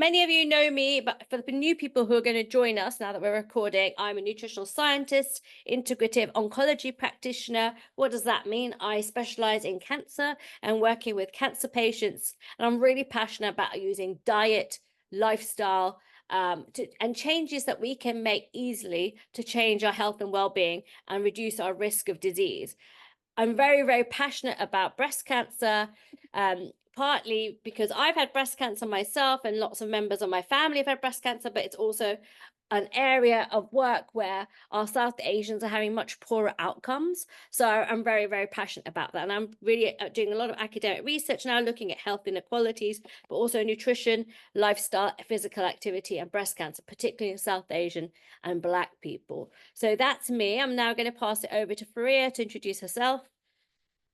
many of you know me, but for the new people who are going to join us now that we're recording, I'm a nutritional scientist, integrative oncology practitioner. What does that mean? I specialize in cancer and working with cancer patients, and I'm really passionate about using diet, lifestyle, and changes that we can make easily to change our health and well-being and reduce our risk of disease. I'm very, very passionate about breast cancer, partly because I've had breast cancer myself and lots of members of my family have had breast cancer, but it's also an area of work where our South Asians are having much poorer outcomes. So I'm very, very passionate about that. And I'm really doing a lot of academic research now, looking at health inequalities, but also nutrition, lifestyle, physical activity, and breast cancer, particularly in South Asian and Black people. So that's me. I'm now going to pass it over to Fareeha to introduce herself.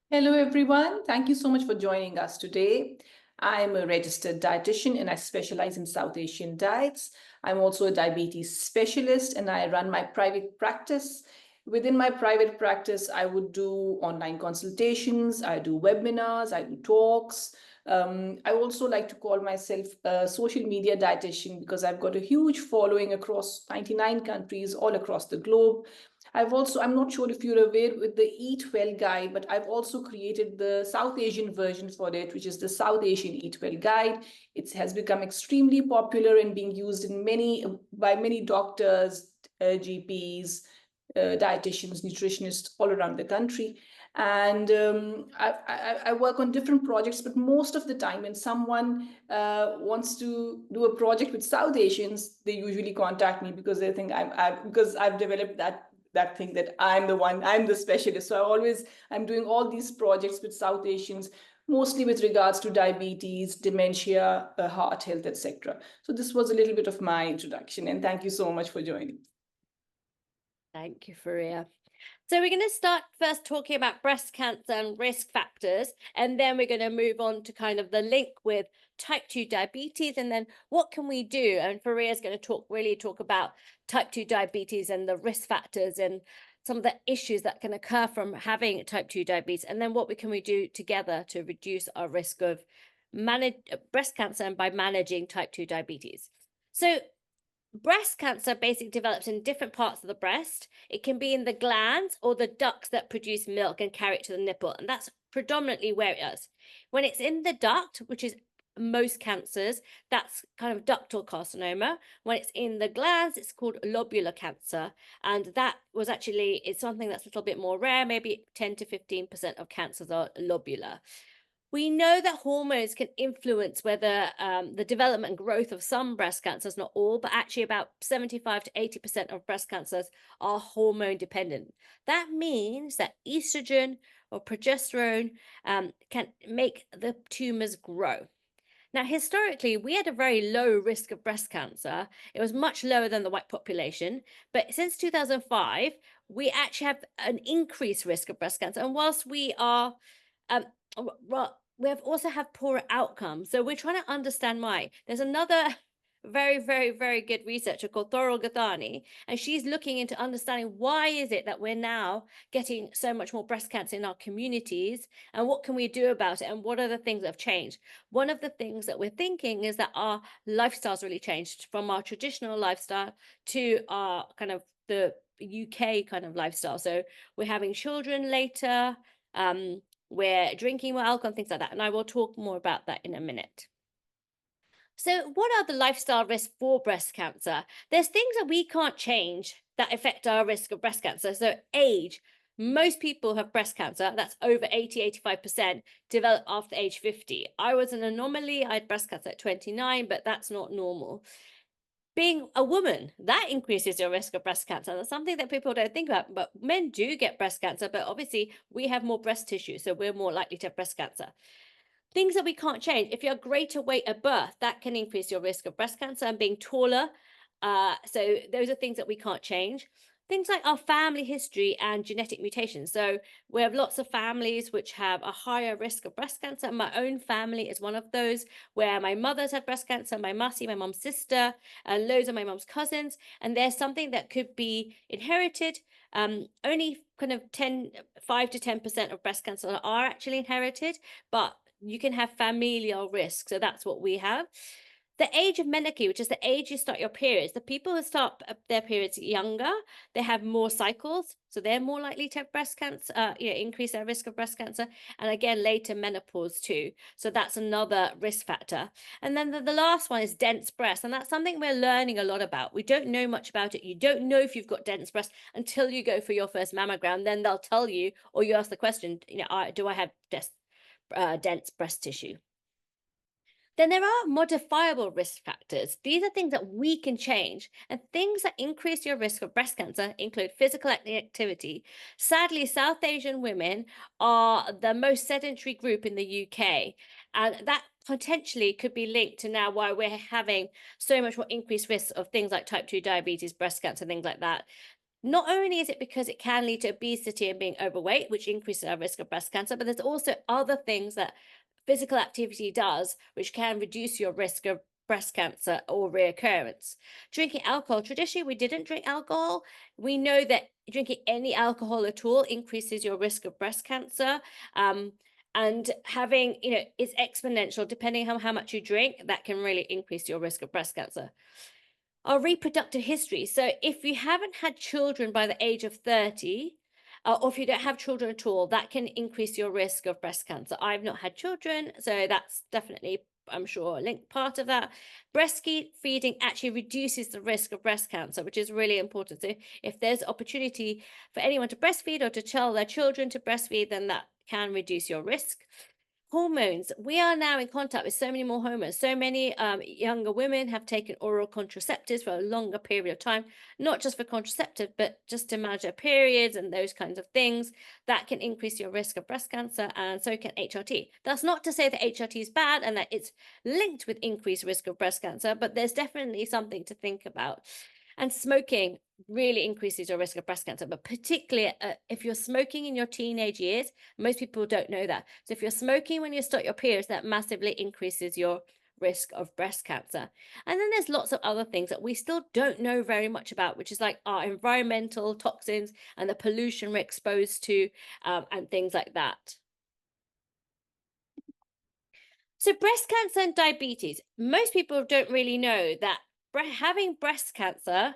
Hello, everyone. Thank you so much for joining us today. I'm a registered dietitian and I specialize in South Asian diets. I'm also a diabetes specialist and I run my private practice. Within my private practice, I would do online consultations, I do webinars, I do talks. I also like to call myself a social media dietitian because I've got a huge following across 99 countries all across the globe. I'm not sure if you're aware with the Eat Well Guide, but I've also created the South Asian version for it, which is the South Asian Eat Well Guide. It has become extremely popular and being used in by many doctors, GPs, dietitians, nutritionists all around the country. And I work on different projects, but most of the time when someone wants to do a project with South Asians, they usually contact me because they think because I've developed that thing that I'm the specialist. So I'm doing all these projects with South Asians, mostly with regards to diabetes, dementia, heart health, etc. So this was a little bit of my introduction, and thank you so much for joining. Thank you, Fareeha. So we're going to start first talking about breast cancer and risk factors, and then we're going to move on to kind of the link with type 2 diabetes, and then what can we do? And Fareeha is going to talk about type 2 diabetes and the risk factors and some of the issues that can occur from having type 2 diabetes, and then what can we do together to reduce our risk of breast cancer and by managing type 2 diabetes. So breast cancer basically develops in different parts of the breast. It can be in the glands or the ducts that produce milk and carry it to the nipple. And that's predominantly where it is. When it's in the duct, which is most cancers, that's kind of ductal carcinoma. When it's in the glands, it's called lobular cancer. And it's something that's a little bit more rare. Maybe 10 to 15% of cancers are lobular. We know that hormones can influence whether the development and growth of some breast cancers, not all, but actually about 75 to 80% of breast cancers are hormone dependent. That means that estrogen or progesterone can make the tumors grow. Now, historically, we had a very low risk of breast cancer. It was much lower than the white population. But since 2005, we actually have an increased risk of breast cancer. And whilst we are we also have poorer outcomes. So we're trying to understand why. There's another very, very, very good researcher called Toral, and she's looking into understanding why is it that we're now getting so much more breast cancer in our communities, and what can we do about it, and what are the things that have changed. One of the things that we're thinking is that our lifestyles really changed from our traditional lifestyle to our kind of the UK kind of lifestyle. So we're having children later, we're drinking more alcohol and things like that. And I will talk more about that in a minute. So what are the lifestyle risks for breast cancer? There's things that we can't change that affect our risk of breast cancer. So age. Most people have breast cancer, that's over 85%, develop after age 50. I was an anomaly. I had breast cancer at 29, but that's not normal. Being a woman, that increases your risk of breast cancer. That's something that people don't think about, but men do get breast cancer, but obviously we have more breast tissue, so we're more likely to have breast cancer. Things that we can't change. If you're greater weight at birth, that can increase your risk of breast cancer, and being taller. So those are things that we can't change. Things like our family history and genetic mutations. So we have lots of families which have a higher risk of breast cancer. My own family is one of those, where my mother's had breast cancer, my mussy, my mom's sister, and loads of my mom's cousins. And there's something that could be inherited. Only kind of 5 to 10% of breast cancer are actually inherited, but you can have familial risk. So that's what we have. The age of menarche, which is the age you start your periods, the people who start their periods younger, they have more cycles, so they're more likely to have breast cancer, increase their risk of breast cancer, and again, later menopause too. So that's another risk factor. And then the last one is dense breast, and that's something we're learning a lot about. We don't know much about it. You don't know if you've got dense breast until you go for your first mammogram. Then they'll tell you, or you ask the question, do I have dense breast tissue? Then there are modifiable risk factors. These are things that we can change. And things that increase your risk of breast cancer include physical activity. Sadly, South Asian women are the most sedentary group in the UK. And that potentially could be linked to now why we're having so much more increased risk of things like type 2 diabetes, breast cancer, things like that. Not only is it because it can lead to obesity and being overweight, which increases our risk of breast cancer, but there's also other things that physical activity does, which can reduce your risk of breast cancer or reoccurrence. Drinking alcohol, traditionally, we didn't drink alcohol. We know that drinking any alcohol at all increases your risk of breast cancer. And having, it's exponential depending on how much you drink, that can really increase your risk of breast cancer. Our reproductive history. So if you haven't had children by the age of 30, or if you don't have children at all, that can increase your risk of breast cancer. I've not had children, so that's definitely, I'm sure, a linked part of that. Breastfeeding actually reduces the risk of breast cancer, which is really important. So if there's opportunity for anyone to breastfeed or to tell their children to breastfeed, then that can reduce your risk. Hormones. We are now in contact with so many more hormones. So many younger women have taken oral contraceptives for a longer period of time, not just for contraceptive, but just to manage their periods and those kinds of things. That can increase your risk of breast cancer, and so can HRT. That's not to say that HRT is bad and that it's linked with increased risk of breast cancer, but there's definitely something to think about. And smoking really increases your risk of breast cancer, but particularly if you're smoking in your teenage years, most people don't know that. So if you're smoking when you start your periods, that massively increases your risk of breast cancer. And then there's lots of other things that we still don't know very much about, which is like our environmental toxins and the pollution we're exposed to, and things like that. So breast cancer and diabetes, most people don't really know that having breast cancer,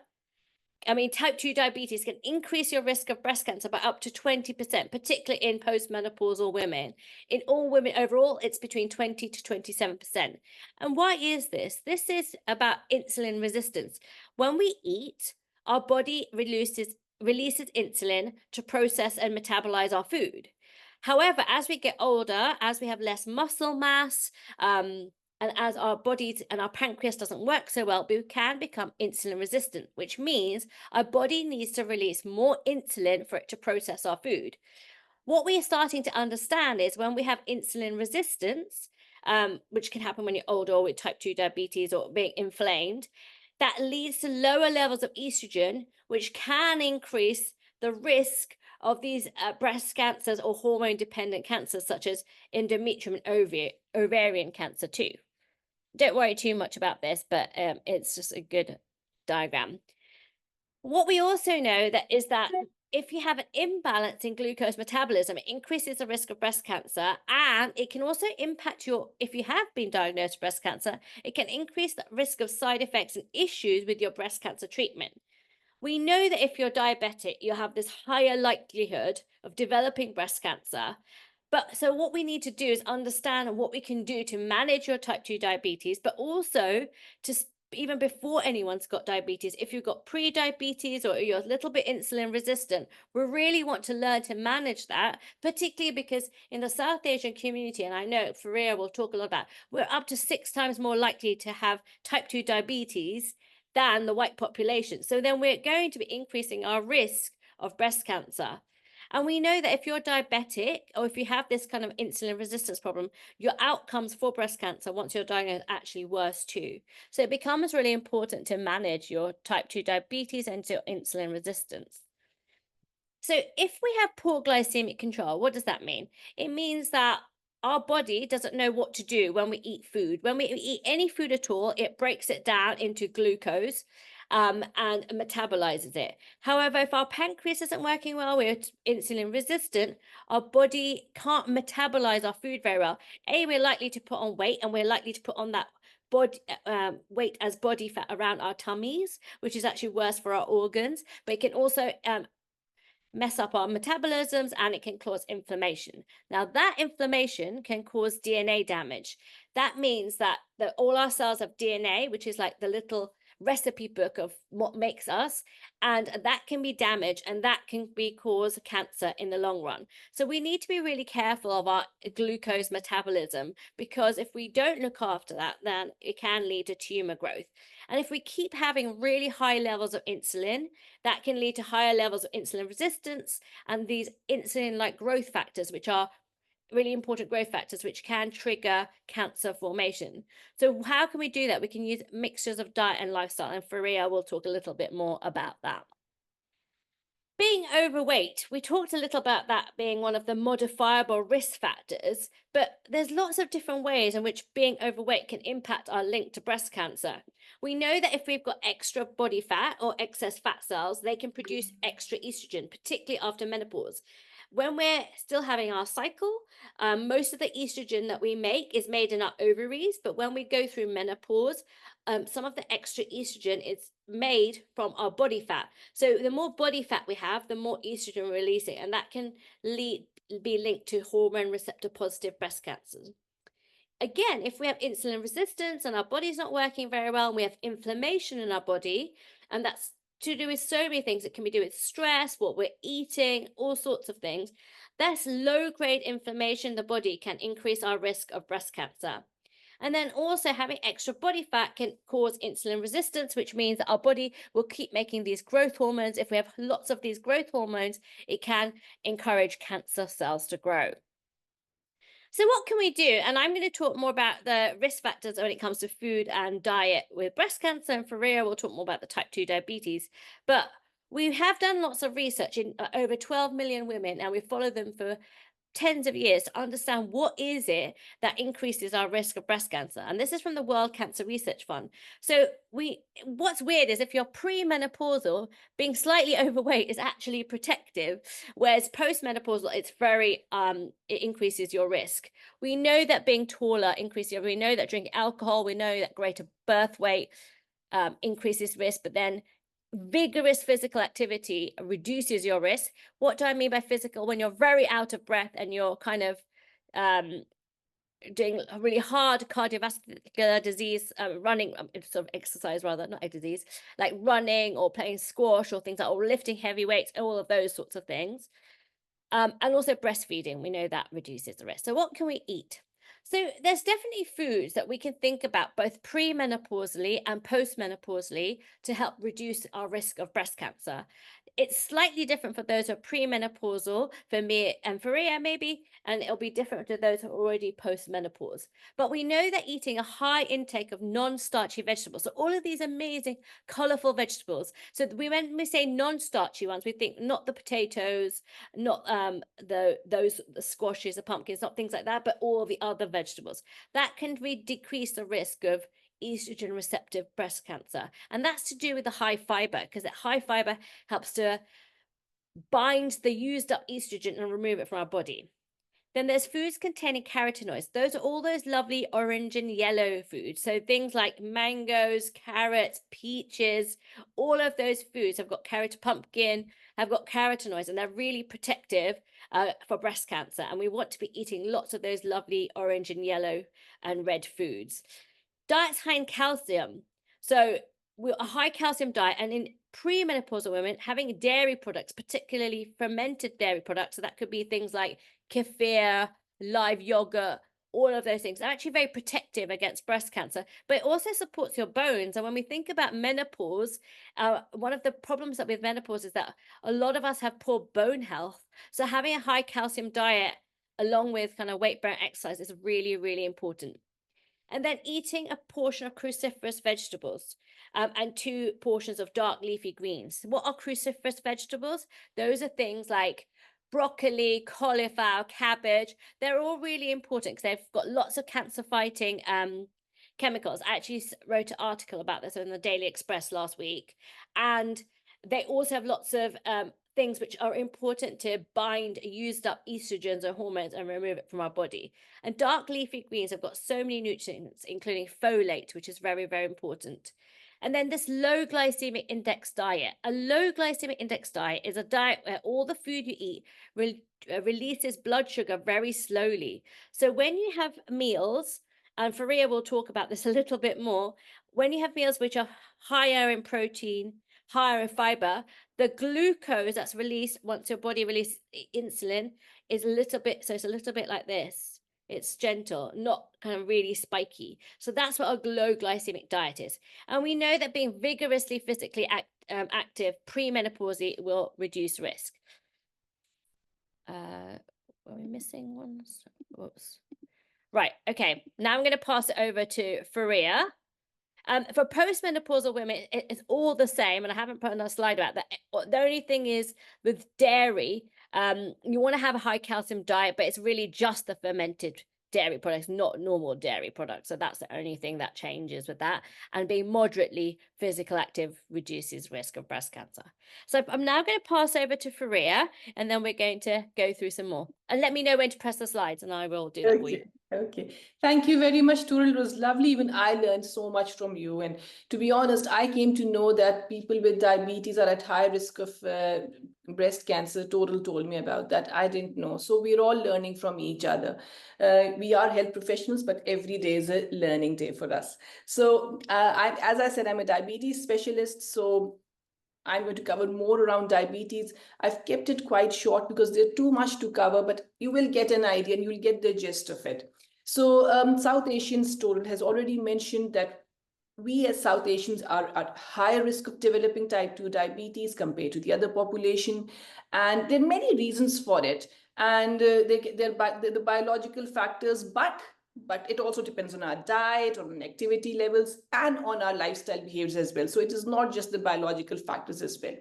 type 2 diabetes can increase your risk of breast cancer by up to 20%, particularly in postmenopausal women. In all women overall, it's between 20 to 27%. And why is this? This is about insulin resistance. When we eat, our body releases insulin to process and metabolize our food. However, as we get older, as we have less muscle mass, and as our bodies and our pancreas doesn't work so well, we can become insulin resistant, which means our body needs to release more insulin for it to process our food. What we are starting to understand is when we have insulin resistance, which can happen when you're older or with type 2 diabetes or being inflamed, that leads to lower levels of estrogen, which can increase the risk of these breast cancers or hormone dependent cancers such as endometrium and ovarian cancer too. Don't worry too much about this, but it's just a good diagram. What we also know is that if you have an imbalance in glucose metabolism, it increases the risk of breast cancer, and it can also impact if you have been diagnosed with breast cancer, it can increase the risk of side effects and issues with your breast cancer treatment. We know that if you're diabetic, you'll have this higher likelihood of developing breast cancer. But so what we need to do is understand what we can do to manage your type 2 diabetes, but also to even before anyone's got diabetes, if you've got pre-diabetes or you're a little bit insulin resistant, we really want to learn to manage that, particularly because in the South Asian community, and I know Fareeha will talk a lot about, we're up to 6 times more likely to have type 2 diabetes than the white population. So then we're going to be increasing our risk of breast cancer. And we know that if you're diabetic or if you have this kind of insulin resistance problem, your outcomes for breast cancer once you're diagnosed are actually worse too. So it becomes really important to manage your type 2 diabetes and your insulin resistance. So if we have poor glycemic control, what does that mean? It means that our body doesn't know what to do when we eat food. When we eat any food at all, it breaks it down into glucose and metabolizes it. However, if our pancreas isn't working well, we're insulin resistant, our body can't metabolize our food very well. We're likely to put on weight and we're likely to put on that weight as body fat around our tummies, which is actually worse for our organs, but it can also mess up our metabolisms, and it can cause inflammation. Now, that inflammation can cause DNA damage. That means that all our cells have DNA, which is like the little recipe book of what makes us, and that can be damaged, and that can cause cancer in the long run. So we need to be really careful of our glucose metabolism, because if we don't look after that, then it can lead to tumor growth. And if we keep having really high levels of insulin, that can lead to higher levels of insulin resistance and these insulin like growth factors, which are really important growth factors, which can trigger cancer formation. So how can we do that? We can use mixtures of diet and lifestyle, and Fareeha will talk a little bit more about that. Being overweight, we talked a little about that being one of the modifiable risk factors, but there's lots of different ways in which being overweight can impact our link to breast cancer. We know that if we've got extra body fat or excess fat cells, they can produce extra estrogen, particularly after menopause. When we're still having our cycle, most of the estrogen that we make is made in our ovaries, but when we go through menopause, some of the extra estrogen is made from our body fat. So the more body fat we have, the more estrogen we're releasing, and that can be linked to hormone receptor positive breast cancer. Again, if we have insulin resistance and our body's not working very well, and we have inflammation in our body, and that's to do with so many things. It can be to do with stress, what we're eating, all sorts of things. That's low-grade inflammation in the body can increase our risk of breast cancer. And then also having extra body fat can cause insulin resistance, which means that our body will keep making these growth hormones. If we have lots of these growth hormones, it can encourage cancer cells to grow. So what can we do? And I'm going to talk more about the risk factors when it comes to food and diet with breast cancer. And Fareeha will talk more about the type 2 diabetes. But we have done lots of research in over 12 million women, and we follow them for tens of years to understand what is it that increases our risk of breast cancer. And this is from the World Cancer Research Fund. So what's weird is if you're premenopausal, being slightly overweight is actually protective, whereas postmenopausal, it's very it increases your risk. We know that being taller increases, we know that drinking alcohol, we know that greater birth weight increases risk, but then vigorous physical activity reduces your risk. What do I mean by physical? When you're very out of breath and you're kind of doing a really hard cardiovascular disease, running, sort of exercise rather, not a disease, like running or playing squash or things like, or lifting heavy weights, all of those sorts of things. And also breastfeeding, we know that reduces the risk. So what can we eat? So there's definitely foods that we can think about both premenopausally and postmenopausally to help reduce our risk of breast cancer. It's slightly different for those who are premenopausal, for me and Fareeha maybe, and it'll be different to those who are already postmenopause. But we know that eating a high intake of non-starchy vegetables, so all of these amazing, colorful vegetables. So when we say non-starchy ones, we think not the potatoes, not the squashes, the pumpkins, not things like that, but all the other vegetables. That can decrease the risk of estrogen receptive breast cancer. And that's to do with the high fiber, because that high fiber helps to bind the used up estrogen and remove it from our body. Then there's foods containing carotenoids. Those are all those lovely orange and yellow foods. So things like mangoes, carrots, peaches, all of those foods have got pumpkin, have got carotenoids, and they're really protective for breast cancer. And we want to be eating lots of those lovely orange and yellow and red foods. Diets high in calcium. So a high calcium diet, and in premenopausal women, having dairy products, particularly fermented dairy products. So that could be things like kefir, live yogurt, all of those things are actually very protective against breast cancer, but it also supports your bones. And when we think about menopause, one of the problems that with menopause is that a lot of us have poor bone health. So having a high calcium diet along with kind of weight bearing exercise is really, really important. And then eating a portion of cruciferous vegetables and 2 portions of dark leafy greens. What are cruciferous vegetables? Those are things like broccoli, cauliflower, cabbage. They're all really important because they've got lots of cancer fighting chemicals. I actually wrote an article about this in the Daily Express last week. And they also have lots of things which are important to bind used up estrogens or hormones and remove it from our body. And dark leafy greens have got so many nutrients, including folate, which is very, very important. And then this low glycemic index diet. A low glycemic index diet is a diet where all the food you eat releases blood sugar very slowly. So when you have meals, and Fareeha will talk about this a little bit more, when you have meals which are higher in protein, higher in fiber, the glucose that's released once your body releases insulin is a little bit, so it's a little bit like this. It's gentle, not kind of really spiky. So that's what a low glycemic diet is. And we know that being vigorously physically active pre-menopause will reduce risk. Are we missing ones? Whoops. Right, okay. Now I'm going to pass it over to Fareeha. For postmenopausal women, it's all the same, and I haven't put on a slide about that. The only thing is with dairy, you want to have a high calcium diet, but it's really just the fermented dairy products, not normal dairy products. So that's the only thing that changes with that. And being moderately physical active reduces risk of breast cancer. So I'm now going to pass over to Fareeha, and then we're going to go through some more. And let me know when to press the slides, and I will do that for you. Okay. Thank you very much, Toral. It was lovely. Even I learned so much from you. And to be honest, I came to know that people with diabetes are at high risk of breast cancer. Toral told me about that. I didn't know. So we're all learning from each other. We are health professionals, but every day is a learning day for us. So as I said, I'm a diabetes specialist. So I'm going to cover more around diabetes. I've kept it quite short because there's too much to cover, but you will get an idea and you'll get the gist of it. So South Asians, Toral has already mentioned that we as South Asians are at higher risk of developing type 2 diabetes compared to the other population. And there are many reasons for it. And they're the biological factors, but it also depends on our diet, on activity levels, and on our lifestyle behaviors as well. So it is not just the biological factors as well.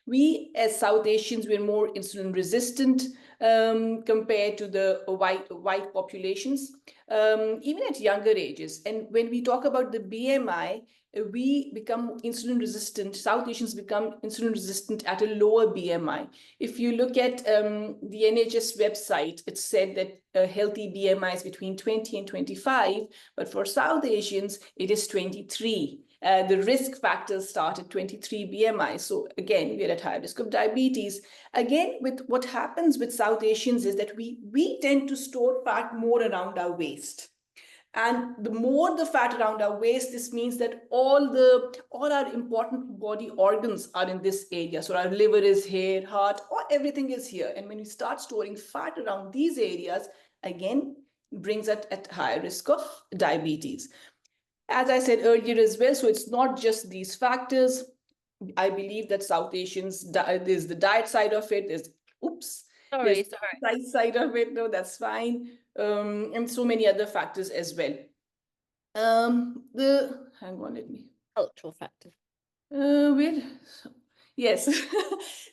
We as South Asians, we're more insulin resistant compared to the white populations, even at younger ages. And when we talk about the BMI, we become insulin resistant. South Asians become insulin resistant at a lower BMI. If you look at the NHS website, it said that a healthy BMI is between 20 and 25, but for South Asians, it is 23. The risk factors start at 23 BMI. So again, we're at high risk of diabetes. Again, with what happens with South Asians is that we tend to store fat more around our waist. And the more the fat around our waist, this means that all our important body organs are in this area. So our liver is here, heart, everything is here. And when we start storing fat around these areas, again, brings us at higher risk of diabetes. As I said earlier as well, so it's not just these factors. I believe that South Asians, there's the diet side of it, there's Sorry. the side of it, no, that's fine. And so many other factors as well. Hang on, let me. Cultural factors. Yes.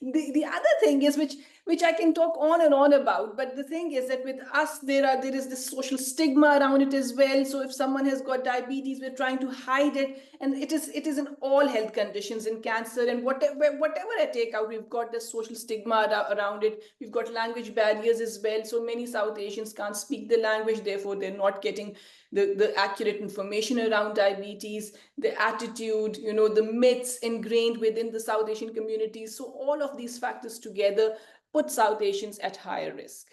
The other thing is which I can talk on and on about, but the thing is that with us there is this social stigma around it as well. So if someone has got diabetes, we're trying to hide it, and it is in all health conditions, in cancer and whatever I take out, we've got this social stigma around it. We've got language barriers as well. So many South Asians can't speak the language, therefore they're not getting the accurate information around diabetes, the attitude, the myths ingrained within the South Asian communities. So all of these factors together put South Asians at higher risk.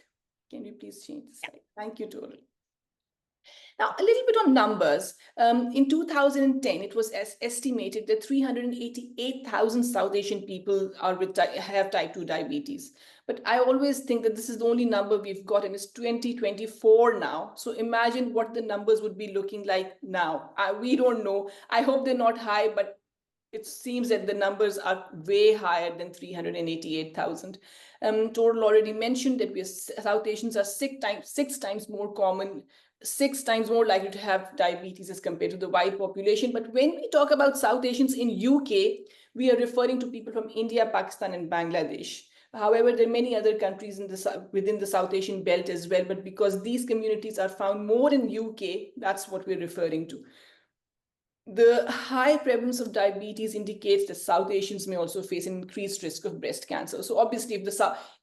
Can you please change the slide? Thank you, Toral. Now, a little bit on numbers. In 2010, it was estimated that 388,000 South Asian people have type 2 diabetes. But I always think that this is the only number we've got, and it's 2024 now. So imagine what the numbers would be looking like now. We don't know. I hope they're not high, but it seems that the numbers are way higher than 388,000. Toral already mentioned that South Asians are six times more common, 6 times more likely to have diabetes as compared to the white population. But when we talk about South Asians in UK, we are referring to people from India, Pakistan, and Bangladesh. However, there are many other countries within the South Asian belt as well. But because these communities are found more in UK, that's what we're referring to. the high prevalence of diabetes indicates that South Asians may also face an increased risk of breast cancer. So obviously,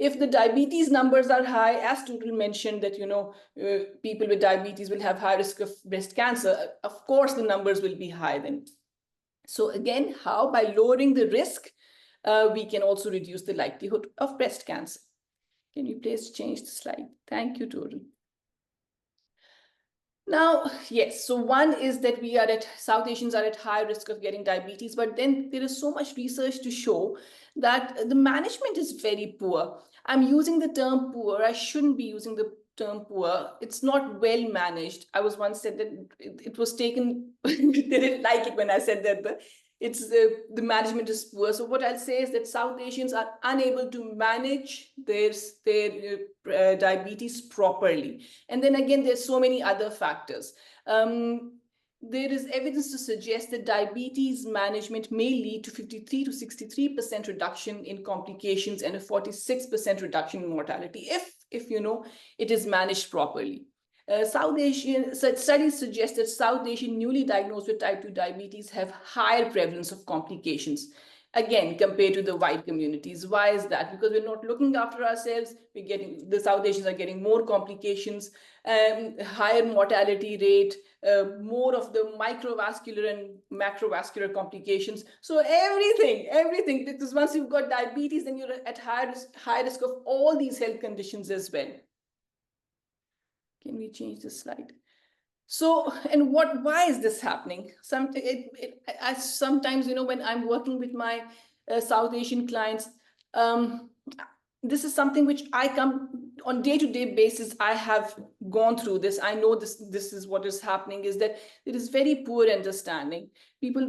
if the diabetes numbers are high, as Total mentioned, that people with diabetes will have high risk of breast cancer. Of course, the numbers will be high then. So again, how? By lowering the risk, we can also reduce the likelihood of breast cancer. Can you please change the slide? Thank you, Total. Now, yes, so one is that South Asians are at high risk of getting diabetes, but then there is so much research to show that the management is very poor. I'm using the term poor. I shouldn't be using the term poor. It's not well managed. I was once said that it was taken, they didn't like it when I said that the management is poor. So what I'll say is that South Asians are unable to manage their diabetes properly. And then again, there's so many other factors. There is evidence to suggest that diabetes management may lead to 53 to 63% reduction in complications and a 46% reduction in mortality if it is managed properly. South Asian studies suggest that South Asian newly diagnosed with type 2 diabetes have higher prevalence of complications, again, compared to the white communities. Why is that? Because we're not looking after ourselves. The South Asians are getting more complications, higher mortality rate, more of the microvascular and macrovascular complications. So everything, because once you've got diabetes, then you're at high risk of all these health conditions as well. Can we change the slide? So, and why is this happening? Sometimes, when I'm working with my South Asian clients, this is something which I come on day-to-day basis. I have gone through this. I know this is what is happening, is that there is very poor understanding. People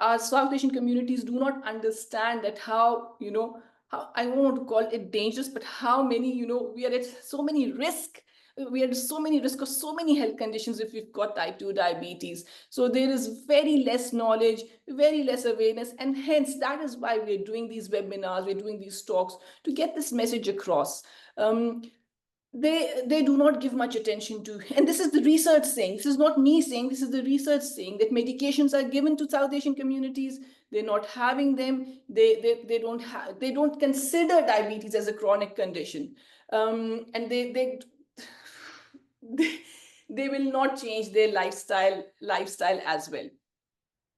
our South Asian communities do not understand that how I don't want to call it dangerous, but how many, we are at so many risks. We have so many risks of so many health conditions if we've got type 2 diabetes. So there is very less knowledge, very less awareness. And hence, that is why we're doing these webinars, we're doing these talks to get this message across. They do not give much attention to, and this is the research saying, this is not me saying, this is the research saying that medications are given to South Asian communities. They're not having them. They don't consider diabetes as a chronic condition. And they will not change their lifestyle as well.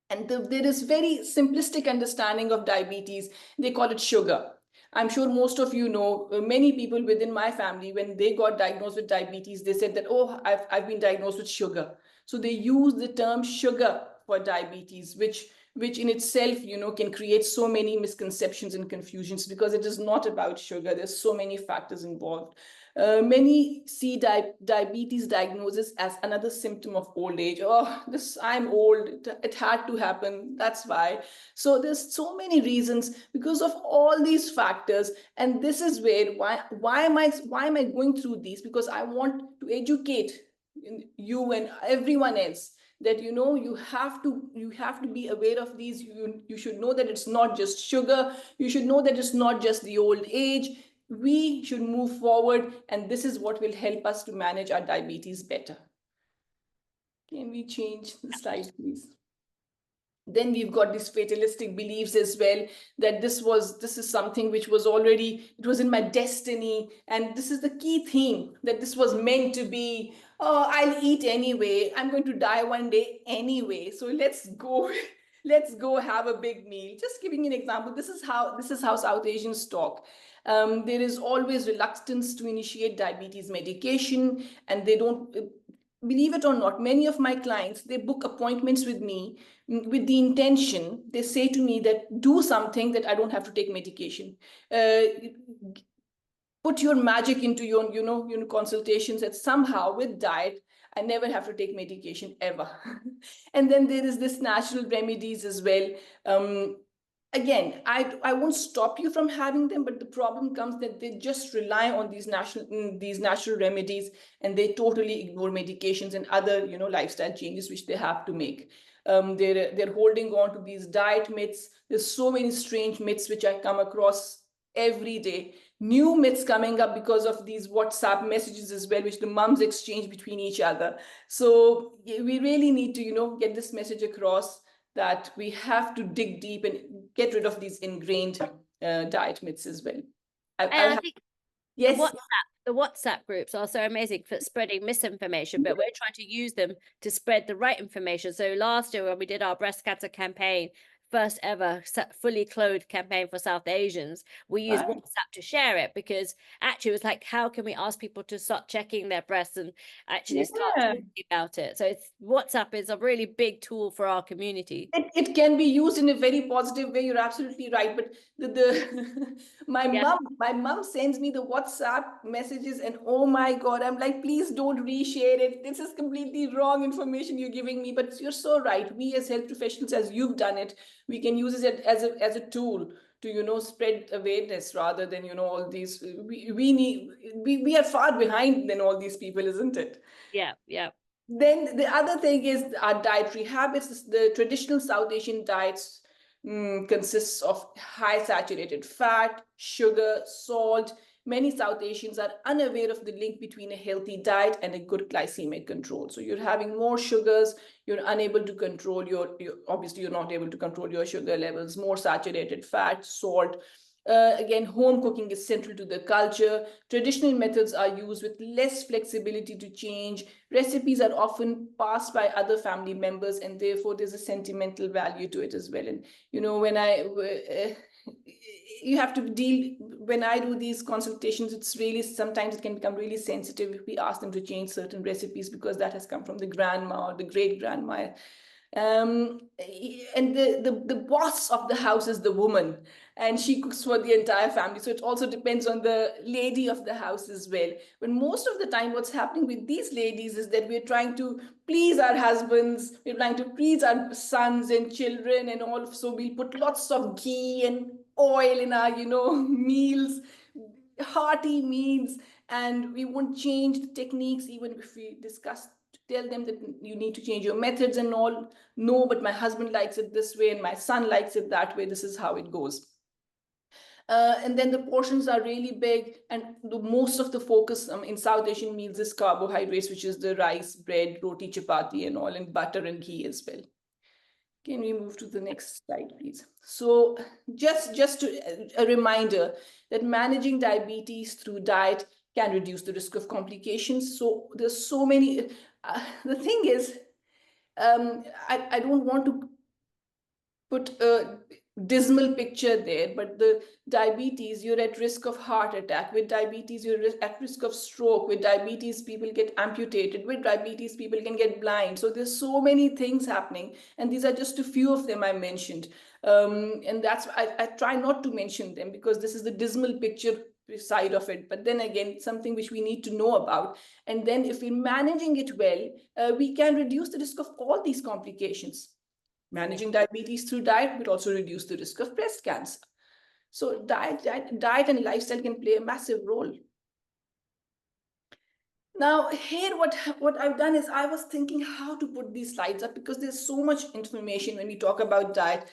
And there is very simplistic understanding of diabetes. They call it sugar. I'm sure most of you know, many people within my family, when they got diagnosed with diabetes, they said that, oh, I've been diagnosed with sugar. So they use the term sugar for diabetes, which in itself, can create so many misconceptions and confusions, because it is not about sugar. There's so many factors involved. Many see diabetes diagnosis as another symptom of old age. Oh, I'm old. It had to happen. That's why. So there's so many reasons because of all these factors, and this is where why am I going through these? Because I want to educate you and everyone else that you have to be aware of these. You should know that it's not just sugar. You should know that it's not just the old age. We should move forward, and this is what will help us to manage our diabetes better. Can we change the slide, please? Then we've got these fatalistic beliefs as well, that this is something which was already, it was in my destiny. And this is the key theme, that this was meant to be. Oh, I'll eat anyway. I'm going to die one day anyway. So let's go have a big meal. Just giving an example. This is how South Asians talk. There is always reluctance to initiate diabetes medication, and they don't, believe it or not, many of my clients, they book appointments with me with the intention, they say to me that do something that I don't have to take medication. Put your magic into your, consultations, that somehow with diet, I never have to take medication ever. And then there is this natural remedies as well. Again, I won't stop you from having them, but the problem comes that they just rely on these natural remedies, and they totally ignore medications and other, lifestyle changes which they have to make. They're holding on to these diet myths. There's so many strange myths which I come across every day. new myths coming up because of these WhatsApp messages as well, which the mums exchange between each other. So we really need to, get this message across that we have to dig deep and get rid of these ingrained diet myths as well. And I think Yes. the WhatsApp groups are so amazing for spreading misinformation, but we're trying to use them to spread the right information. So last year when we did our breast cancer campaign, first ever fully clothed campaign for South Asians, we used WhatsApp to share it, because actually it was like, how can we ask people to start checking their breasts and actually start talking about it? So WhatsApp is a really big tool for our community. It can be used in a very positive way. You're absolutely right. But the my mom sends me the WhatsApp messages, and oh my God, I'm like, please don't reshare it. This is completely wrong information you're giving me. But you're so right. We as health professionals, as you've done it, we can use it as a tool to spread awareness rather than all these. We are far behind than all these people, isn't it? Yeah. Then the other thing is our dietary habits. The traditional South Asian diets consists of high saturated fat, sugar, salt. Many South Asians are unaware of the link between a healthy diet and a good glycemic control. So you're having more sugars, you're unable to control obviously you're not able to control your sugar levels, more saturated fat, salt. Again, home cooking is central to the culture. Traditional methods are used with less flexibility to change. Recipes are often passed by other family members, and therefore there's a sentimental value to it as well. And when you have to deal, when I do these consultations, it's really, sometimes it can become really sensitive if we ask them to change certain recipes because that has come from the grandma or the great grandma. And the boss of the house is the woman, and she cooks for the entire family. So it also depends on the lady of the house as well. But most of the time, what's happening with these ladies is that we're trying to please our husbands, we're trying to please our sons and children, and all. So we put lots of ghee and oil in our, meals, hearty meals, and we won't change the techniques even if we discuss, tell them that you need to change your methods and all. No, but my husband likes it this way and my son likes it that way. This is how it goes. And then the portions are really big, and most of the focus in South Asian meals is carbohydrates, which is the rice, bread, roti, chapati, and all, and butter and ghee as well. Can we move to the next slide, please? So just a reminder that managing diabetes through diet can reduce the risk of complications. So there's so many. The thing is, I don't want to put a dismal picture there, but the diabetes, you're at risk of heart attack. With diabetes, you're at risk of stroke. With diabetes, people get amputated. With diabetes, people can get blind. So there's so many things happening, and these are just a few of them I mentioned. And that's I try not to mention them because this is the dismal picture side of it. But then again, something which we need to know about. And then if we're managing it well, we can reduce the risk of all these complications. Managing diabetes through diet will also reduce the risk of breast cancer. So diet and lifestyle can play a massive role. Now, here what I've done is I was thinking how to put these slides up because there's so much information when we talk about diet.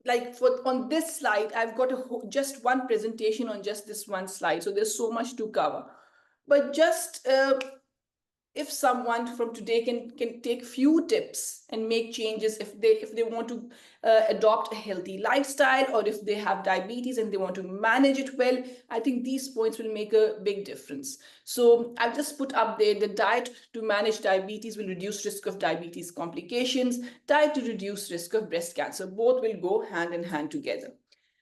Like on this slide, I've got just one presentation on just this one slide. So there's so much to cover. But just if someone from today can take few tips and make changes if they want to adopt a healthy lifestyle, or if they have diabetes and they want to manage it well, I think these points will make a big difference. So I've just put up there the diet to manage diabetes will reduce risk of diabetes complications, diet to reduce risk of breast cancer. Both will go hand in hand together.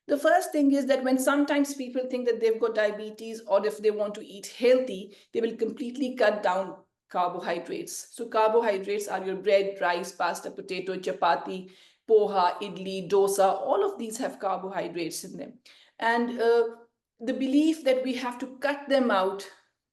The first thing is that when sometimes people think that they've got diabetes, or if they want to eat healthy, they will completely cut down carbohydrates. So carbohydrates are your bread, rice, pasta, potato, chapati, poha, idli, dosa. All of these have carbohydrates in them. And the belief that we have to cut them out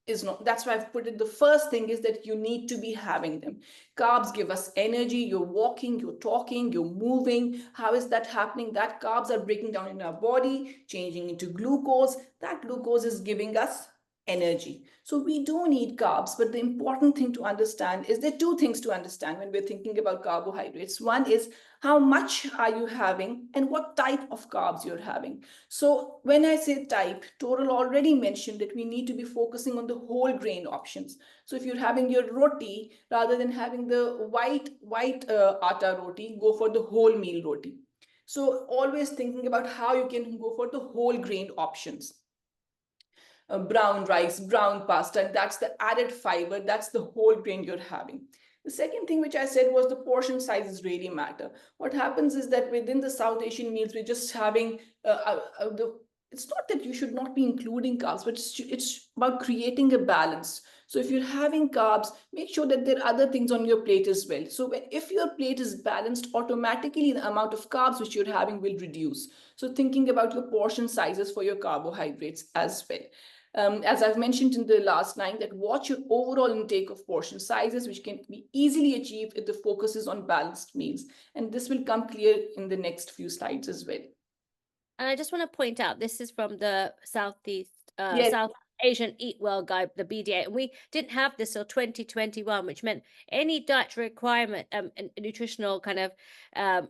is not. That's why I've put it. The first thing is that you need to be having them. Carbs give us energy. You're walking, you're talking, you're moving. How is that happening? That carbs are breaking down in our body, changing into glucose. That glucose is giving us energy. So we do need carbs, but the important thing to understand is there are two things to understand when we're thinking about carbohydrates. One is how much are you having and what type of carbs you're having. So when I say type, Toral already mentioned that we need to be focusing on the whole grain options. So if you're having your roti, rather than having the white atta roti, go for the whole meal roti. So always thinking about how you can go for the whole grain options. Brown rice, brown pasta, and that's the added fiber, that's the whole grain you're having. The second thing which I said was the portion sizes really matter. What happens is that within the South Asian meals, we're just having it's not that you should not be including carbs, but it's about creating a balance. So if you're having carbs, make sure that there are other things on your plate as well. So if your plate is balanced, automatically the amount of carbs which you're having will reduce. So thinking about your portion sizes for your carbohydrates as well. As I've mentioned in the last line, that watch your overall intake of portion sizes, which can be easily achieved if the focus is on balanced meals. And this will come clear in the next few slides as well. And I just want to point out, this is from the Yes. South Asian Eat Well Guide, the BDA. And we didn't have this till 2021, which meant any dietary requirement and nutritional kind of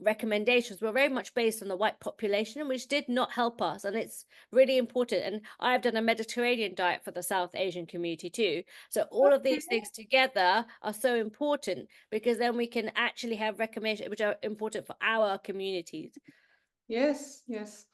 recommendations were very much based on the white population, which did not help us. And it's really important. And I've done a Mediterranean diet for the South Asian community too. So all of these things together are so important, because then we can actually have recommendations which are important for our communities. Yes, yes.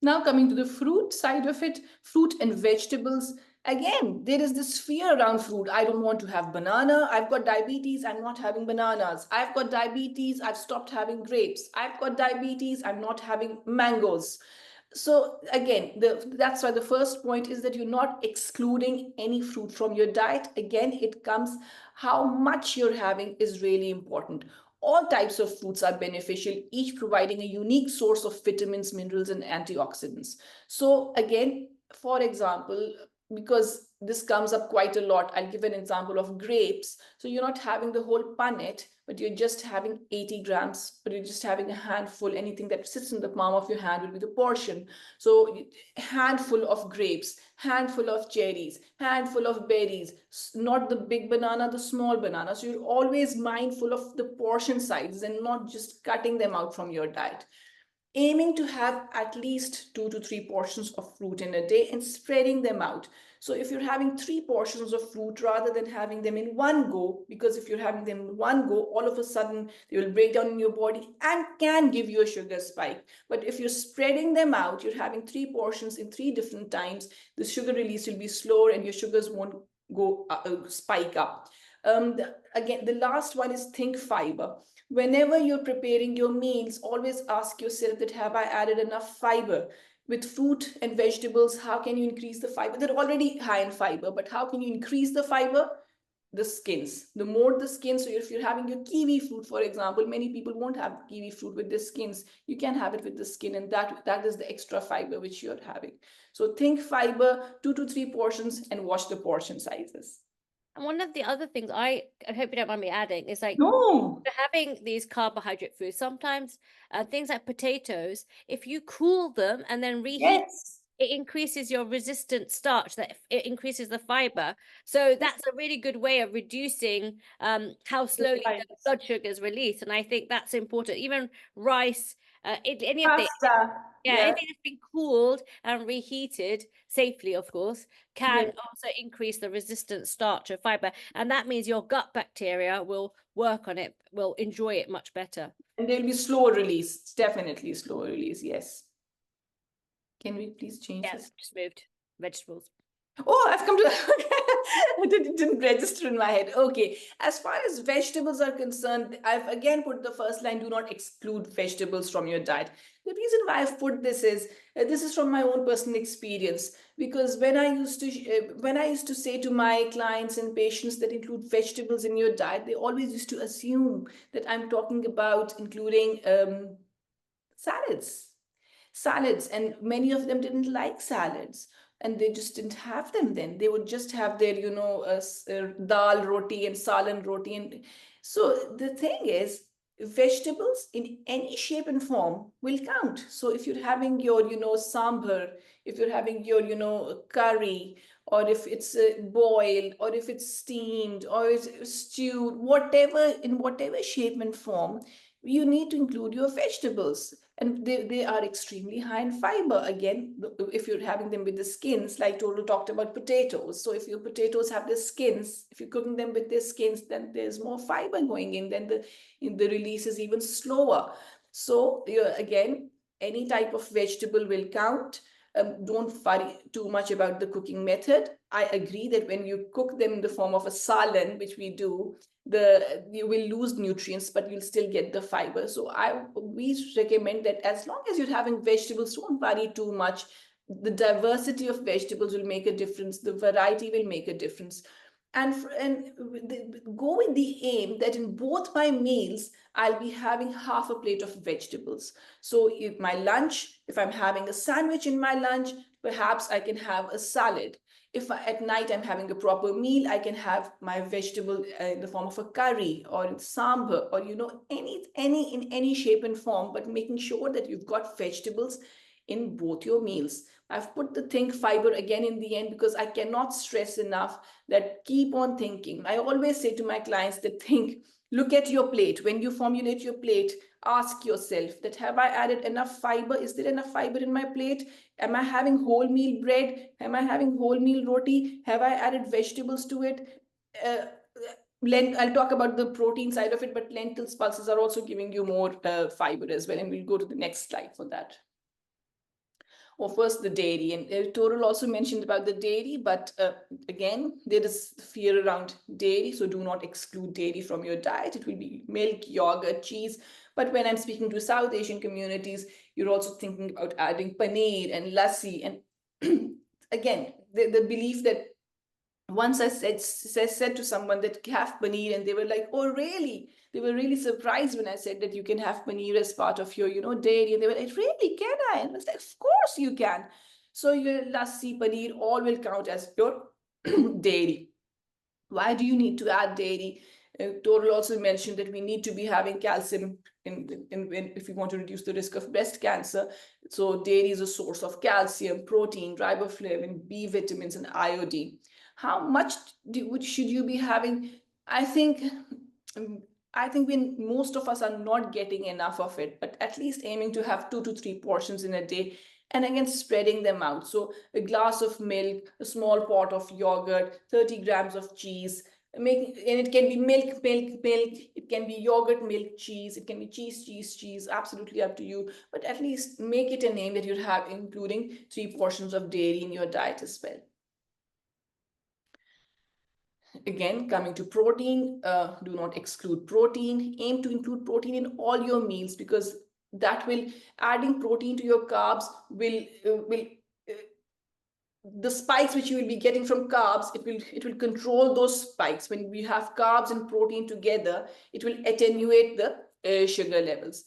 Now coming to the fruit side of it, fruit and vegetables. Again, there is this fear around fruit. I don't want to have banana. I've got diabetes. I'm not having bananas. I've got diabetes. I've stopped having grapes. I've got diabetes. I'm not having mangoes. So again, that's why the first point is that you're not excluding any fruit from your diet. Again, it comes how much you're having is really important. All types of fruits are beneficial, each providing a unique source of vitamins, minerals, and antioxidants. So again, for example, because this comes up quite a lot, I'll give an example of grapes. So you're not having the whole punnet, but you're just having 80 grams, but you're just having a handful. Anything that sits in the palm of your hand will be the portion. So handful of grapes, handful of cherries, handful of berries, not the big banana, the small banana. So you're always mindful of the portion sizes and not just cutting them out from your diet. Aiming to have at least 2 to 3 portions of fruit in a day and spreading them out. So if you're having 3 portions of fruit rather than having them in one go, because if you're having them in one go, all of a sudden they will break down in your body and can give you a sugar spike. But if you're spreading them out, you're having 3 portions in 3 different times, the sugar release will be slower and your sugars won't go spike up. Again, the last one is think fiber. Whenever you're preparing your meals, always ask yourself that have I added enough fiber? With fruit and vegetables, how can you increase the fiber? They're already high in fiber, but how can you increase the fiber? The skins. The more the skins, so if you're having your kiwi fruit, for example, many people won't have kiwi fruit with the skins. You can have it with the skin, and that is the extra fiber which you're having. So think fiber, 2 to 3 portions, and watch the portion sizes. And one of the other things I hope you don't mind me adding is, like, No. for having these carbohydrate foods, sometimes things like potatoes, if you cool them and then reheat, Yes. it increases your resistant starch, that it increases the fiber. So Yes. that's a really good way of reducing how slowly the blood sugar is released. And I think that's important. Even rice, any of the Pasta. yeah, Yeah. anything that's been cooled and reheated safely, of course, can Yes. also increase the resistant starch of fiber. And that means your gut bacteria will work on it, will enjoy it much better. And there'll be slow release, definitely slow release. Yes. Can we please change Yeah, this? just moved vegetables. Oh, I've come to it didn't register in my head. Okay. As far as vegetables are concerned, I've again put the first line, do not exclude vegetables from your diet. The reason why I've put this is this is from my own personal experience, because when I used to say to my clients and patients that include vegetables in your diet, they always used to assume that I'm talking about including salads. Salads, and many of them didn't like salads, and they just didn't have them. Then they would just have their dal roti and salan roti. And so the thing is, vegetables in any shape and form will count. So if you're having your, sambar, if you're having your, curry, or if it's boiled, or if it's steamed, or it's stewed, whatever, in whatever shape and form, you need to include your vegetables. And they are extremely high in fiber. Again, if you're having them with the skins, like Total talked about potatoes. So if your potatoes have the skins, if you're cooking them with their skins, then there's more fiber going in, then the release is even slower. So again, any type of vegetable will count. Don't worry too much about the cooking method. I agree that when you cook them in the form of a salan, which we do, you will lose nutrients, but you'll still get the fiber. So we recommend that as long as you're having vegetables, don't worry too much. The diversity of vegetables will make a difference. The variety will make a difference. And go with the aim that in both my meals, I'll be having half a plate of vegetables. So if my lunch, if I'm having a sandwich in my lunch, perhaps I can have a salad. If at night I'm having a proper meal, I can have my vegetable in the form of a curry or sambar, or any in any shape and form, but making sure that you've got vegetables in both your meals. I've put the think fiber again in the end because I cannot stress enough that keep on thinking. I always say to my clients that look at your plate. When you formulate your plate, ask yourself that, have I added enough fiber? Is there enough fiber in my plate? Am I having wholemeal bread? Am I having wholemeal roti? Have I added vegetables to it? I'll talk about the protein side of it, but lentils, pulses are also giving you more fiber as well. And we'll go to the next slide for that. Or first the dairy, and Toral also mentioned about the dairy, but again, there is fear around dairy, so do not exclude dairy from your diet. It will be milk, yogurt, cheese. But when I'm speaking to South Asian communities, you're also thinking about adding paneer and lassi. And again, the belief that once I said to someone that have paneer, and they were like, oh, really? They were really surprised when I said that you can have paneer as part of your, dairy. And they were like, really, can I? And I was like, of course you can. So your lassi, paneer, all will count as your dairy. Why do you need to add dairy? Toral also mentioned that we need to be having calcium if we want to reduce the risk of breast cancer. So dairy is a source of calcium, protein, riboflavin, B vitamins, and iodine. How much should you be having? I think most of us are not getting enough of it, but at least aiming to have 2 to 3 portions in a day, and again spreading them out. So a glass of milk, a small pot of yogurt, 30 grams of cheese, and it can be milk, it can be yogurt, milk, cheese, it can be cheese, absolutely up to you, but at least make it a name that you have, including 3 portions of dairy in your diet as well. Again, coming to protein, do not exclude protein. Aim to include protein in all your meals, because that will, adding protein to your carbs will the spikes which you will be getting from carbs, it will control those spikes. When we have carbs and protein together, it will attenuate the sugar levels.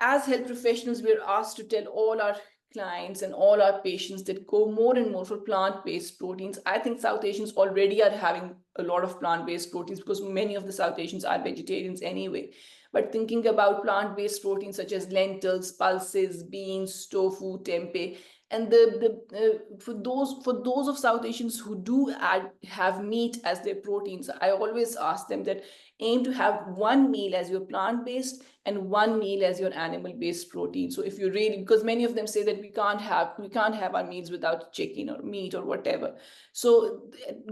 As health professionals, we're asked to tell all our clients and all our patients that go more and more for plant-based proteins. I think South Asians already are having a lot of plant-based proteins because many of the South Asians are vegetarians anyway. But thinking about plant-based proteins such as lentils, pulses, beans, tofu, tempeh, and for those of South Asians who do have meat as their proteins, I always ask them that aim to have one meal as your plant-based and one meal as your animal-based protein. So if you really, because many of them say that we can't have our meals without chicken or meat or whatever. So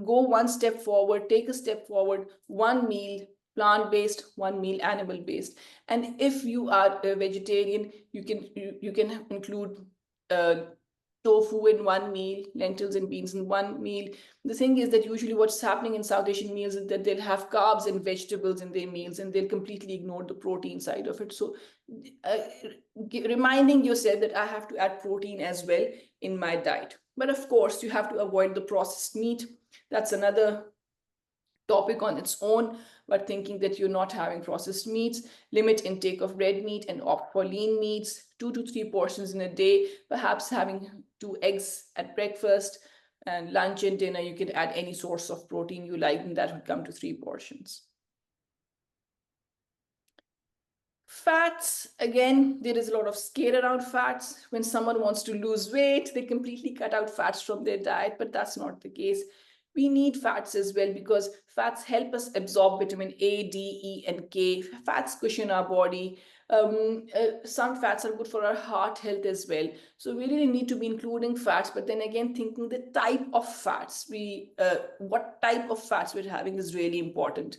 go one step forward, take a step forward, one meal plant-based, one meal animal-based. And if you are a vegetarian, you can include tofu in one meal, lentils and beans in one meal. The thing is that usually what's happening in South Asian meals is that they'll have carbs and vegetables in their meals, and they'll completely ignore the protein side of it. So reminding yourself that I have to add protein as well in my diet. But of course, you have to avoid the processed meat. That's another topic on its own, but thinking that you're not having processed meats, limit intake of red meat and opt for lean meats, 2 to 3 portions in a day, perhaps having 2 eggs at breakfast, And lunch and dinner, you can add any source of protein you like, and that would come to 3 portions. Fats, again, there is a lot of scare around fats. When someone wants to lose weight, they completely cut out fats from their diet, but that's not the case. We need fats as well because fats help us absorb vitamin A, D, E, and K. Fats cushion our body. Some fats are good for our heart health as well. So we really need to be including fats, but then again, thinking the type of fats what type of fats we're having is really important.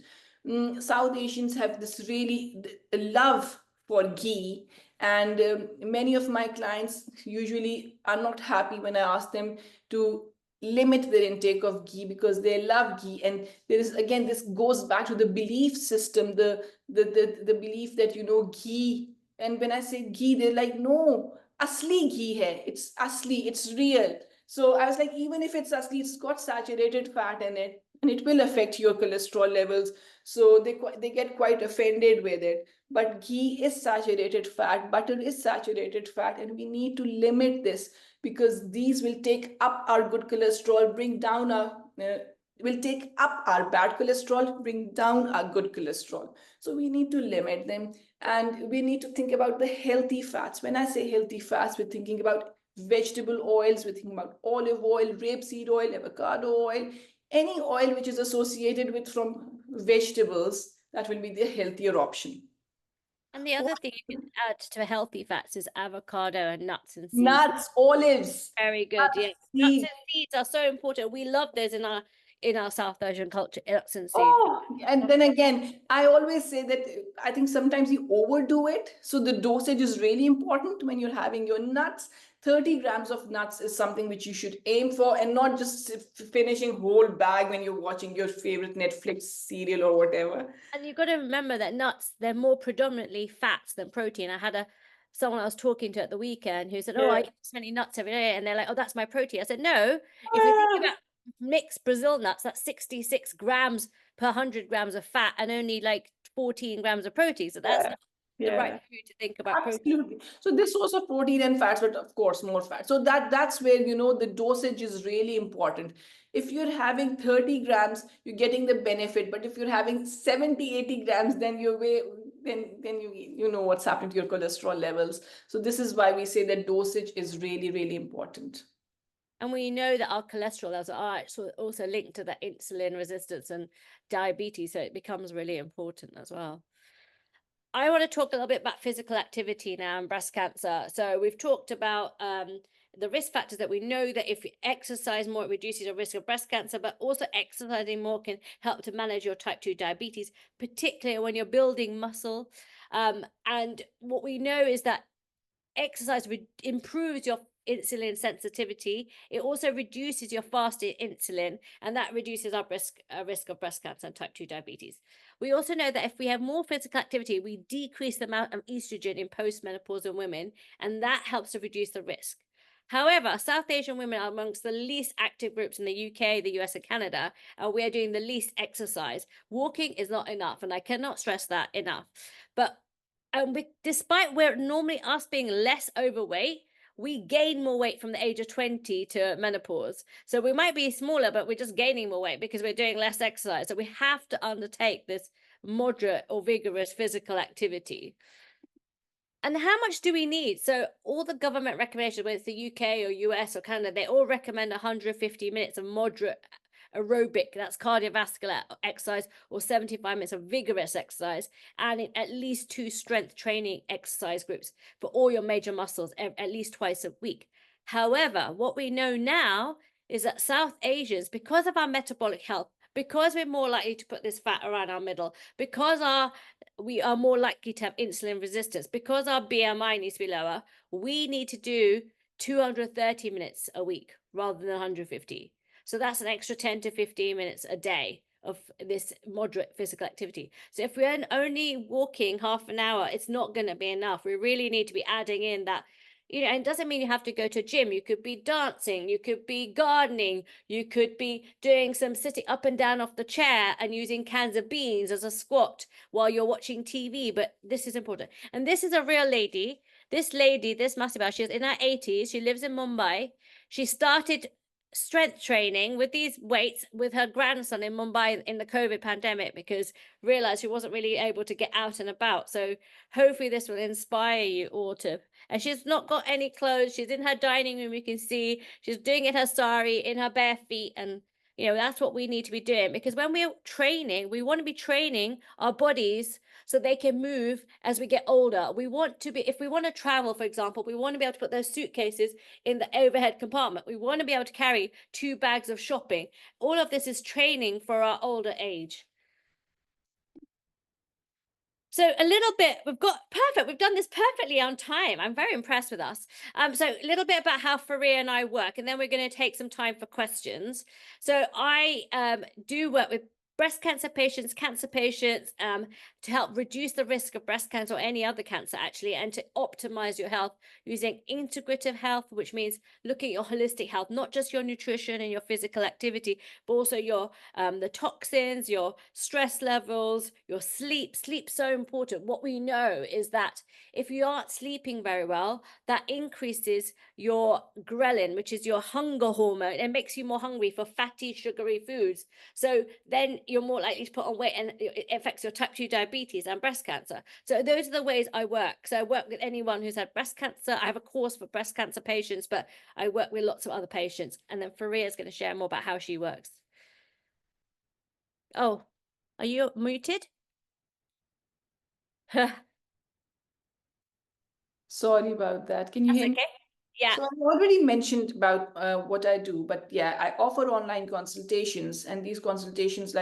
South Asians have this really love for ghee, and many of my clients usually are not happy when I ask them to limit their intake of ghee because they love ghee. And there is, again, this goes back to the belief system, the belief that, ghee. And when I say ghee, they're like, no, asli ghee hai. It's asli, it's real. So I was like, even if it's asli, it's got saturated fat in it, and it will affect your cholesterol levels. So they get quite offended with it. But ghee is saturated fat, butter is saturated fat, and we need to limit this because these will take up our good cholesterol, bring down will take up our bad cholesterol, bring down our good cholesterol. So we need to limit them, and we need to think about the healthy fats. When I say healthy fats, we're thinking about vegetable oils, we're thinking about olive oil, rapeseed oil, avocado oil, any oil which is associated with from vegetables, that will be the healthier option. And the other thing you can add to healthy fats is avocado and nuts and seeds. Nuts, olives, Very good. nuts, Yeah. Nuts seeds. and seeds are so important. We love those in our South Asian culture, nuts and seeds. Oh, and then again, I always say that I think sometimes you overdo it. So the dosage is really important when you're having your nuts. 30 grams of nuts is something which you should aim for, and not just finishing whole bag when you're watching your favorite Netflix serial or whatever. And you've got to remember that nuts, they're more predominantly fats than protein. I had someone I was talking to at the weekend who said, "Oh, I Yeah. eat so many nuts every day." And they're like, "Oh, that's my protein." I said, "No, if we think Ah, about mixed Brazil nuts, that's 66 grams per 100 grams of fat and only like 14 grams of protein. So that's yeah, not the right yeah. food to think about protein." Absolutely. So this source of protein and fats, but of course more fat. So that's where the dosage is really important. If you're having 30 grams, you're getting the benefit. But if you're having 70, 80 grams, then you're way then you know what's happening to your cholesterol levels. So this is why we say that dosage is really, really important. And we know that our cholesterol levels are also linked to that insulin resistance and diabetes. So it becomes really important as well. I want to talk a little bit about physical activity now and breast cancer. So we've talked about the risk factors that we know that if you exercise more, it reduces your risk of breast cancer, but also exercising more can help to manage your type 2 diabetes, particularly when you're building muscle. And what we know is that exercise improves your insulin sensitivity. It also reduces your fasting insulin, and that reduces our risk of breast cancer and type 2 diabetes. We also know that if we have more physical activity, we decrease the amount of estrogen in postmenopausal women, and that helps to reduce the risk. However, South Asian women are amongst the least active groups in the UK, the US, and Canada, and we are doing the least exercise. Walking is not enough, and I cannot stress that enough. But despite we're normally us being less overweight, we gain more weight from the age of 20 to menopause. So we might be smaller, but we're just gaining more weight because we're doing less exercise. So we have to undertake this moderate or vigorous physical activity. And how much do we need? So all the government recommendations, whether it's the UK or US or Canada, they all recommend 150 minutes of moderate aerobic, that's cardiovascular exercise, or 75 minutes of vigorous exercise, and at least 2 strength training exercise groups for all your major muscles at least twice a week. However, what we know now is that South Asians, because of our metabolic health, because we're more likely to put this fat around our middle, because we are more likely to have insulin resistance, because our BMI needs to be lower, we need to do 230 minutes a week rather than 150. So that's an extra 10 to 15 minutes a day of this moderate physical activity. So if we're only walking half an hour, it's not going to be enough. We really need to be adding in that, and it doesn't mean you have to go to a gym. You could be dancing, you could be gardening, you could be doing some sitting up and down off the chair and using cans of beans as a squat while you're watching TV. But this is important. And this is a real lady. This lady, this Masiba, she's in her 80s. She lives in Mumbai. She started strength training with these weights with her grandson in Mumbai in the COVID pandemic, because realized she wasn't really able to get out and about. So hopefully this will inspire you all to. And she's not got any clothes. She's in her dining room. You can see she's doing it her sari in her bare feet. And that's what we need to be doing, because when we're training, we want to be training our bodies so they can move as we get older. We want to be, if we want to travel, for example, we want to be able to put those suitcases in the overhead compartment. We want to be able to carry 2 bags of shopping. All of this is training for our older age. So a little bit, we've done this perfectly on time. I'm very impressed with us. So a little bit about how Fareeha and I work, and then we're going to take some time for questions. So I do work with breast cancer patients, to help reduce the risk of breast cancer or any other cancer, actually, and to optimize your health using integrative health, which means looking at your holistic health, not just your nutrition and your physical activity, but also your the toxins, your stress levels, your sleep. Sleep's so important. What we know is that if you aren't sleeping very well, that increases your ghrelin, which is your hunger hormone, and makes you more hungry for fatty, sugary foods. So then you're more likely to put on weight, and it affects your type 2 diabetes and breast cancer. So those are the ways I work. So I work with anyone who's had breast cancer. I have a course for breast cancer patients, but I work with lots of other patients. And then Fareeha is going to share more about how she works. Oh, are you muted? Sorry about that. Can you That's hear me? okay. Yeah. So I've already mentioned about what I do, but yeah, I offer online consultations, and these consultations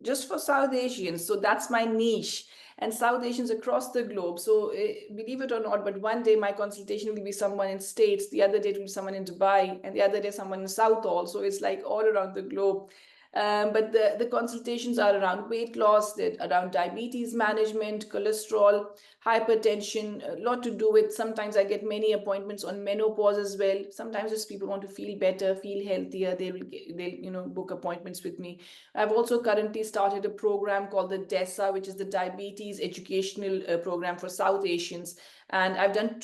just for South Asians. So that's my niche, and South Asians across the globe. So believe it or not, but one day my consultation will be someone in States, the other day it will be someone in Dubai, and the other day someone in South also. It's like all around the globe. But the consultations are around weight loss, around diabetes management, cholesterol, hypertension, a lot to do with. Sometimes I get many appointments on menopause as well. Sometimes just people want to feel better, feel healthier, they'll book appointments with me. I've also currently started a program called the DESA, which is the Diabetes Educational Program for South Asians. And I've done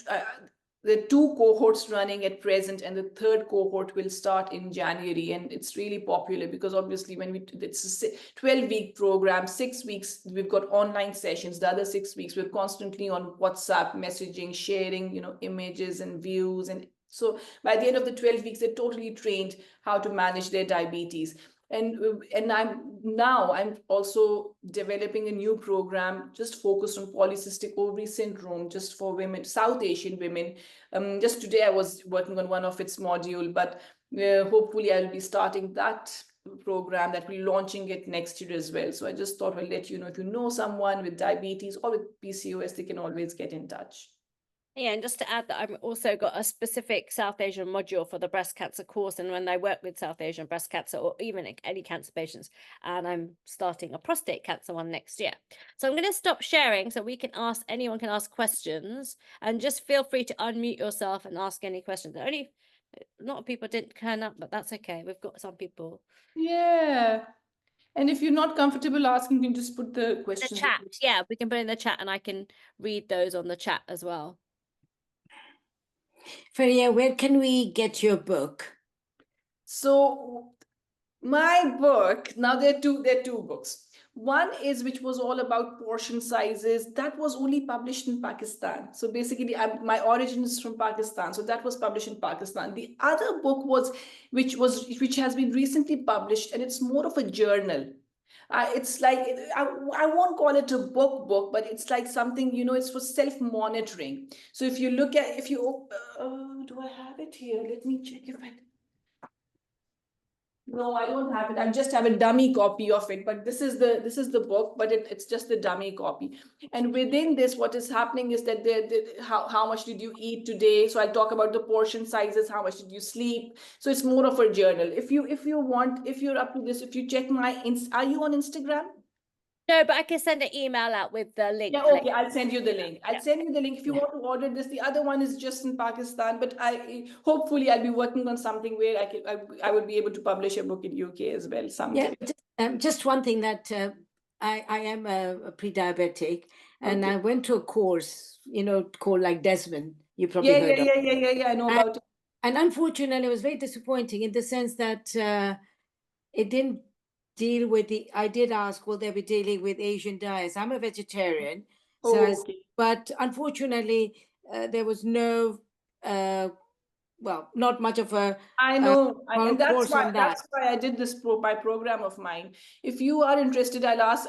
the 2 cohorts running at present, and the 3rd cohort will start in January. And it's really popular because obviously it's a 12-week program, 6 weeks we've got online sessions, the other 6 weeks we're constantly on WhatsApp messaging, sharing images and views. And so by the end of the 12 weeks, they're totally trained how to manage their diabetes. And I'm also developing a new program just focused on polycystic ovary syndrome, just for women, South Asian women. Just today I was working on one of its module, but hopefully I'll be starting that program, that we're launching it next year as well. So I just thought I'll let you know, if you know someone with diabetes or with PCOS, they can always get in touch. Yeah, and just to add that I've also got a specific South Asian module for the breast cancer course. And when I work with South Asian breast cancer or even any cancer patients, and I'm starting a prostate cancer one next year. So I'm going to stop sharing so anyone can ask questions, and just feel free to unmute yourself and ask any questions. Only a lot of people didn't turn up, but that's okay. We've got some people. Yeah. And if you're not comfortable asking, you can just put the The questions. chat. Yeah, we can put in the chat and I can read those on the chat as well. Fareeha, where can we get your book? So my book, now there are two books. One is, which was all about portion sizes. That was only published in Pakistan. So basically, my origin is from Pakistan. So that was published in Pakistan. The other book which has been recently published, and it's more of a journal. It's like, I won't call it a book, but it's like something, it's for self-monitoring. So if you look at, do I have it here? Let me check if I. No, I don't have it. I just have a dummy copy of it, but this is the book, but it's just the dummy copy. And within this, what is happening is that how much did you eat today? So I talk about the portion sizes, how much did you sleep? So it's more of a journal. If you're up to this, if you check are you on Instagram? No, but I can send an email out with the link. Yeah, okay, I'll send you the link. I'll Yeah. send you the link if you want to order this. The other one is just in Pakistan, but hopefully I'll be working on something where I would be able to publish a book in UK as well someday. Yeah, just one thing, that I am a pre-diabetic, and Okay. I went to a course, called like Desmond. You probably heard of. Yeah. I know about it. And unfortunately, it was very disappointing in the sense that it didn't deal with the. I did ask, will they be dealing with Asian diets? I'm a vegetarian, so Oh, okay. but unfortunately, there was no, well, not much of a I know, and course on that. that's why I did this program of mine. If you are interested, I'll ask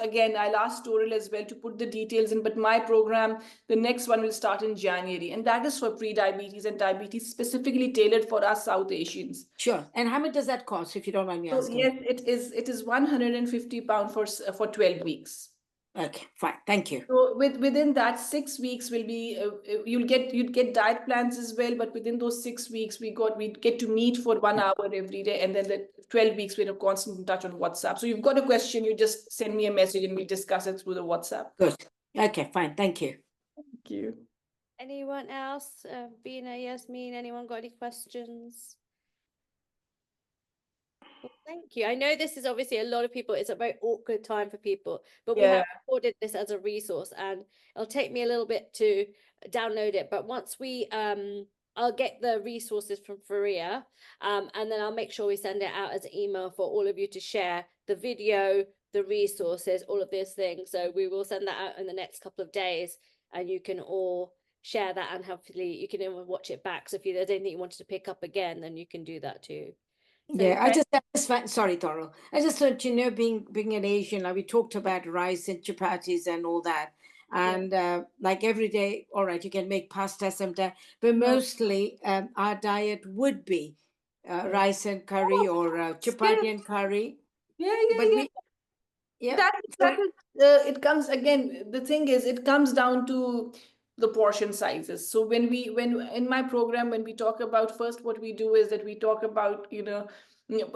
Toral as well to put the details in. But my program, the next one will start in January, and that is for pre-diabetes and diabetes, specifically tailored for us South Asians. Sure. And how much does that cost, if you don't mind me So asking? yes, it is £150 for 12 weeks. Okay, fine. Thank you. So within that 6 weeks will be you'd get diet plans as well, but within those 6 weeks we get to meet for 1 hour every day, and then the 12 weeks we're constant in touch on WhatsApp. So you've got a question, you just send me a message and we'll discuss it through the WhatsApp. Good. Okay, fine. Thank you. Thank you. Anyone else? Bina, Yasmin, anyone got any questions? Well, thank you. I know this is obviously a lot of people, it's a very awkward time for people, but we have recorded this as a resource and it'll take me a little bit to download it. But once we, I'll get the resources from Fareeha, and then I'll make sure we send it out as an email for all of you to share the video, the resources, all of these things. So we will send that out in the next couple of days and you can all share that, and hopefully you can even watch it back. So if there's anything you wanted to pick up again, then you can do that too. So yeah, I just sorry, Toral. I just thought, being an Asian, like we talked about rice and chapatis and all that. And like every day, all right, you can make pasta sometime, but mostly our diet would be rice and curry or chapati and curry. It comes again. The thing is, it comes down to the portion sizes. So when in my program, when we talk about, first what we do is that we talk about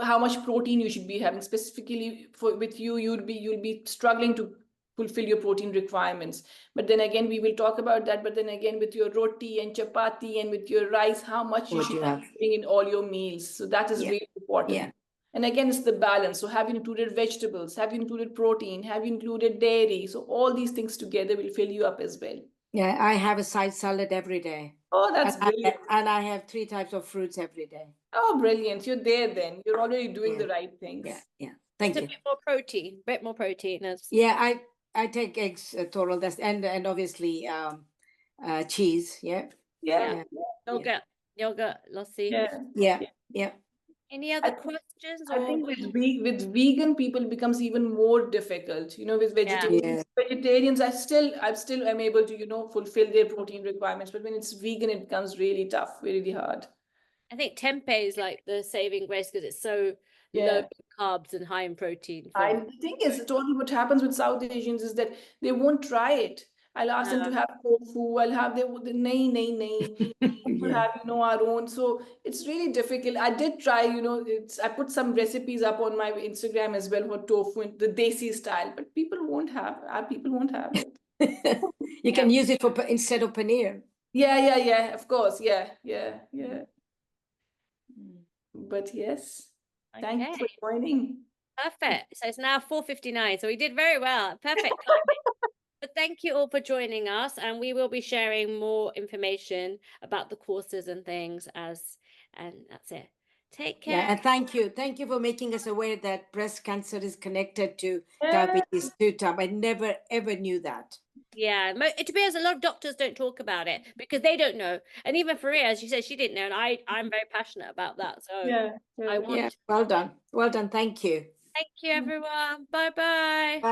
how much protein you should be having. Specifically with you, you'll be struggling to fulfill your protein requirements. But then again, we will talk about that. But then again, with your roti and chapati and with your rice, how much you should be having in all your meals. So that is really important. Yeah. And again, it's the balance. So have you included vegetables? Have you included protein? Have you included dairy? So all these things together will fill you up as well. Yeah, I have a side salad every day. Oh, that's brilliant. And I have 3 types of fruits every day. Oh, brilliant. You're there then. You're already doing the right things. Yeah. Thank you. A bit more protein. Yeah, I take eggs, Toral, and obviously cheese. Yeah. Yogurt, lassi. Yeah. Any other questions? I think with vegan people, it becomes even more difficult. With vegetarians, I still am able to fulfill their protein requirements, but when it's vegan, it becomes really tough, really hard. I think tempeh is like the saving grace because it's so low in carbs and high in protein. The thing is, totally what happens with South Asians is that they won't try it. I'll ask them to have tofu. I'll have the nay. We'll have our own. So it's really difficult. I did try. I put some recipes up on my Instagram as well for tofu, the desi style, but people won't have it. You can use it instead of paneer. Yeah. Of course. Yeah. But yes, thank you for joining. Perfect. So it's now 4:59. So we did very well. Perfect timing. But thank you all for joining us, and we will be sharing more information about the courses and things and that's it. Take care. Yeah, and thank you for making us aware that breast cancer is connected to diabetes type 2. I never ever knew that. Yeah, to be honest, a lot of doctors don't talk about it because they don't know. And even Fareeha, as you said, she didn't know, and I'm very passionate about that. So well done. Thank you. Thank you, everyone. Bye-bye.